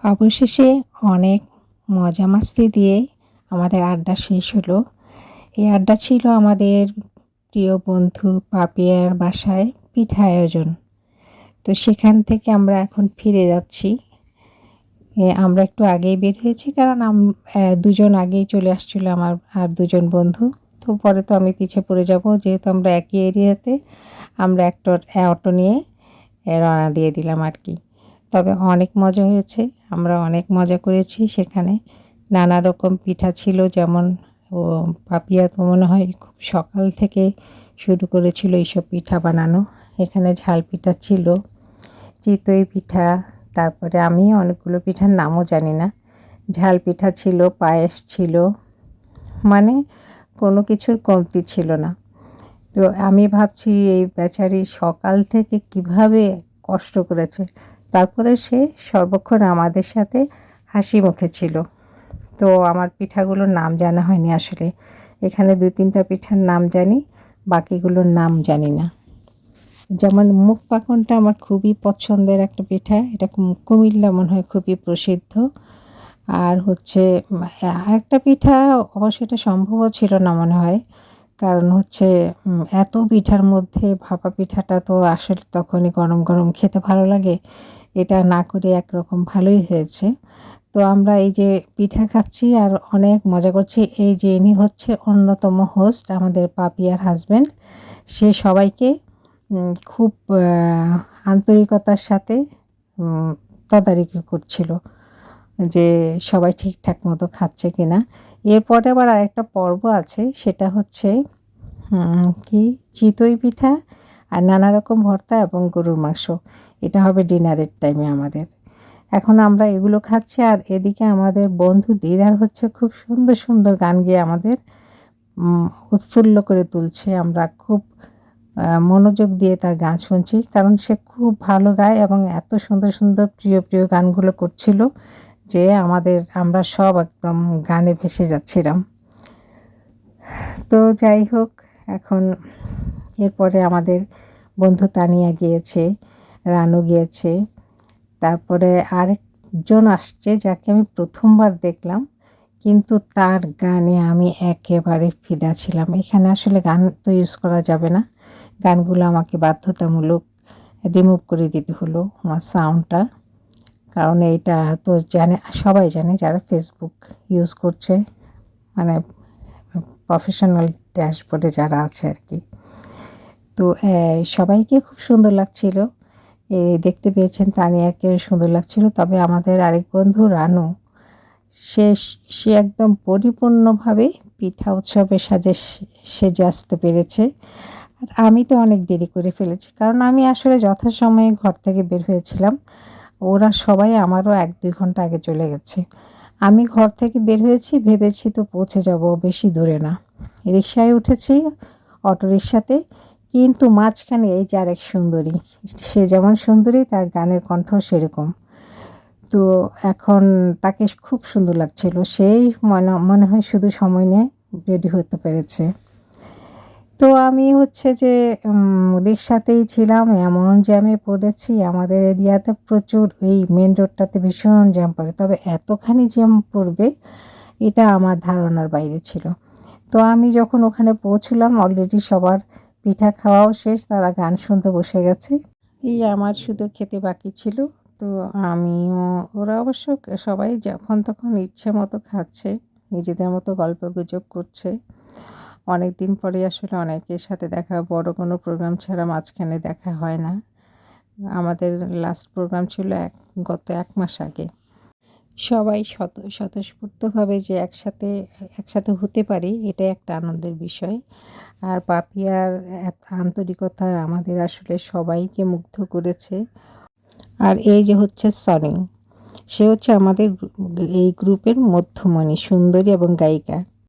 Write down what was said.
অবশেষে অনেক মজা মাস্তি দিয়ে আমাদের আড্ডা শেষ হলো। এই আড্ডা ছিল আমাদের প্রিয় বন্ধু পাপিয়ার বাসায় পিঠা আয়োজন। তো সেখান থেকে আমরা এখন ফিরে যাচ্ছি। আমরা একটু আগেই বের হয়েছি, কারণ দুজন আগেই চলে আসছিল, আমার আর দুজন বন্ধু। তো পরে তো আমি পিছিয়ে পড়ে যাব, যেহেতু আমরা একই এরিয়াতে। আমরা একটা অটো নিয়ে রওনা দিয়ে দিলাম আর কি। তবে অনেক মজা হয়েছে, আমরা অনেক মজা করেছি। সেখানে নানা রকম পিঠা ছিল, যেমন পাপিয়া তো মনে হয় খুব সকাল থেকে শুরু করেছিল এইসব পিঠা বানানো। এখানে ঝাল পিঠা ছিল, চিতই পিঠা, তারপরে আমি অনেকগুলো পিঠার নামও জানি না। ঝাল পিঠা ছিল, পায়েস ছিল, মানে কোনো কিছুর কমতি ছিল না। তো আমি ভাবছি এই বেচারি সকাল থেকে কিভাবে কষ্ট করেছে, তারপরে সে সর্বক্ষণ আমাদের সাথে হাসি মুখে ছিল। তো আমার পিঠাগুলোর নাম জানা হয়নি আসলে। এখানে 2-3টা পিঠার নাম জানি, বাকিগুলোর নাম জানি না। যেমন মুখ পাকনটা আমার খুবই পছন্দের একটা পিঠা, এটা কুমিল্লা মনে হয় খুবই প্রসিদ্ধ। আর হচ্ছে আরেকটা পিঠা, অবশ্য এটা সম্ভবও ছিল না মনে হয়, কারণ হচ্ছে এত পিঠার মধ্যে ভাপা পিঠাটা তো আসলে তখনই গরম গরম খেতে ভালো লাগে। এটা না করে একরকম ভালোই হয়েছে। তো আমরা এই যে পিঠা খাচ্ছি আর অনেক মজা করছি। এই যে ইনি হচ্ছে অন্যতম হোস্ট, আমাদের পাপিয়ার হাজব্যান্ড। সে সবাইকে খুব আন্তরিকতার সাথে তদারকি করছিল যে সবাই ঠিকঠাক মতো খাচ্ছে কিনা। এরপরে আবার আরেকটা পর্ব আছে, সেটা হচ্ছে কি চিতই পিঠা আর নানা রকম ভর্তা এবং গরুর মাংস। এটা হবে ডিনারের টাইমে আমাদের। এখন আমরা এগুলো খাচ্ছি, আর এদিকে আমাদের বন্ধু দিদার হচ্ছে খুব সুন্দর সুন্দর গান গেয়ে আমাদের উৎফুল্ল করে তুলছে। আমরা খুব মনোযোগ দিয়ে তার গান শুনছি, কারণ সে খুব ভালো গায় এবং এত সুন্দর সুন্দর প্রিয় প্রিয় গানগুলো করছিল যে আমরা সব একদম গানে ভেসে যাচ্ছিলাম। তো যাই হোক, এখন এরপরে আমাদের বন্ধু তানিয়া গিয়েছে, রানু গিয়েছে, তারপরে আরেকজন আসছে যাকে আমি প্রথমবার দেখলাম, কিন্তু তার গানে আমি একেবারে ফিদা ছিলাম। এখানে আসলে গান তো ইউজ করা যাবে না, গানগুলো আমাকে বাধ্যতামূলক রিমুভ করে দিতে হলো আমার সাউন্ডটা, কারণ এইটা তো সবাই জানে যারা ফেসবুক ইউজ করছে, মানে প্রফেশনাল ড্যাশবোর্ডে যারা আছে আর কি। তো সবাইকে খুব সুন্দর লাগছিল, দেখতে পেয়েছেন তানিয়াকে সুন্দর লাগছিল। তবে আমাদের আরেক বন্ধু রানু, সে সে একদম পরিপূর্ণভাবে পিঠা উৎসবে সেজে আসতে পেরেছে। আর আমি তো অনেক দেরি করে ফেলেছি, কারণ আমি আসলে যথাসময়ে ঘর থেকে বের হয়েছিলাম। ওরা সবাই আমারও 1-2 ঘন্টা আগে চলে গেছে। আমি ঘর থেকে বের হয়েছি, ভেবেছি তো পৌঁছে যাব, বেশি দূরে না। রিকশায় উঠেছি, অটো রিকশাতে, কিন্তু মাঝখানে এই যে আরেক সুন্দরী, সে যেমন সুন্দরী তার গানের কণ্ঠ সেরকম। তো এখন তাকে খুব সুন্দর লাগছিল, সেই মনে হয় শুধু সময় নিয়ে রেডি হতে পেরেছে। তো আমি হচ্ছে যে রিকশাতেই ছিলাম, এমন জ্যামে পড়েছি। আমাদের এরিয়াতে প্রচুর, এই মেন রোডটাতে ভীষণ জ্যাম পড়ে, তবে এতখানি জ্যাম পড়বে এটা আমার ধারণার বাইরে ছিল। তো আমি যখন ওখানে পৌঁছলাম, অলরেডি সবার পিঠা খাওয়াও শেষ, তারা গান শুনতে বসে গেছে। এই আমার শুধু খেতে বাকি ছিল। তো আমিও, ওরা অবশ্য সবাই যখন তখন ইচ্ছে মতো খাচ্ছে, নিজেদের মতো গল্পগুজব করছে। অনেক দিন পরে আসলে অনেকের সাথে দেখা, বড় কোনো প্রোগ্রাম ছাড়া মাঝখানে দেখা হয় না। আমাদের লাস্ট প্রোগ্রাম ছিল গত 1 মাস আগে। সবাই স্বতঃস্ফূর্তভাবে যে একসাথে হতে পারি, এটাই একটা আনন্দের বিষয়। আর পাপিয়ার আন্তরিকতা আমাদের আসলে সবাইকে মুগ্ধ করেছে। আর এই যে হচ্ছে সনি, সে হচ্ছে আমাদের এই গ্রুপের মধ্যমণি, সুন্দরী এবং গায়িকা।